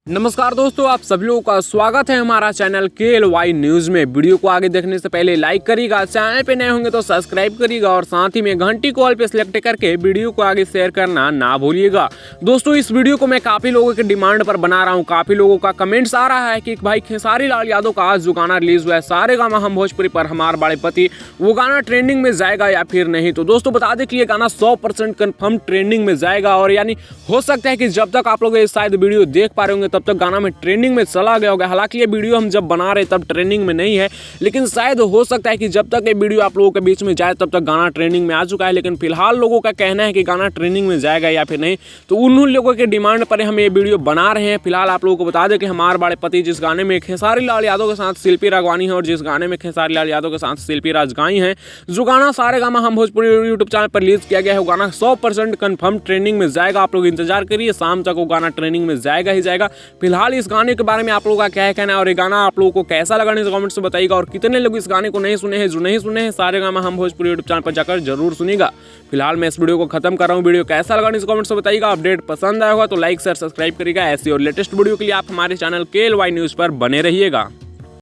नमस्कार दोस्तों, आप सभी लोगों का स्वागत है हमारा चैनल KLY न्यूज में। वीडियो को आगे देखने से पहले लाइक करिएगा, चैनल पे नए होंगे तो सब्सक्राइब करिएगा और साथ ही में घंटी कॉल पे सिलेक्ट करके वीडियो को आगे शेयर करना ना भूलिएगा। दोस्तों, इस वीडियो को मैं काफी लोगों के डिमांड पर बना रहा हूँ। काफी लोगों का कमेंट्स आ रहा है कि भाई खेसारी लाल यादव का आज जो गाना रिलीज हुआ है सारेगामा हम भोजपुरी पर हमार बड़े पति, वो गाना ट्रेंडिंग में जाएगा या फिर नहीं। तो दोस्तों बता दें कि ये गाना 100% कन्फर्म ट्रेंडिंग में जाएगा और यानी हो सकता है कि जब तक आप लोग ये शायद वीडियो देख पा रहे होंगे तब तक गाना में ट्रेंडिंग में चला गया होगा। हालांकि ये वीडियो हम जब बना रहे तब ट्रेंडिंग में नहीं है, लेकिन शायद हो सकता है कि जब तक ये वीडियो आप लोगों के बीच में जाए तब तक गाना ट्रेंडिंग में आ चुका है। लेकिन फिलहाल लोगों का कहना है कि गाना ट्रेंडिंग में जाएगा या फिर नहीं, तो उन लोगों के डिमांड पर हम ये वीडियो बना रहे हैं। फिलहाल आप लोगों को बता दें कि हमार बड़े पति जिस गाने में खेसारी लाल यादव के साथ शिल्पी राघवानी है और जिस गाने में खेसारी लाल यादव के साथ शिल्पी राजगाई है, जो गाना सारेगामा हम भोजपुरी यूट्यूब चैनल पर रिलीज किया गया है, वो गाना 100% कन्फर्म ट्रेंडिंग में जाएगा। आप लोग इंतजार करिए, शाम तक वो गाना ट्रेंडिंग में जाएगा ही जाएगा। फिलहाल इस गाने के बारे में आप लोगों का क्या कहना है और ये गाना आप लोगों को कैसा लगा नीचे कमेंट से बताइएगा। और कितने लोग इस गाने को नहीं सुने हैं, जो नहीं सुने हैं सारेगामा हम भोजपुरी यूट्यूब चैनल पर जाकर जरूर सुनिएगा। फिलहाल मैं इस वीडियो को खत्म कर रहा हूँ। वीडियो कैसा लगा नीचे कमेंट से बताइएगा। अपडेट पसंद आया होगा तो लाइक शेयर सब्सक्राइब करिएगा। ऐसी और लेटेस्ट वीडियो के लिए आप हमारे चैनल KLY न्यूज पर बने रहिएगा।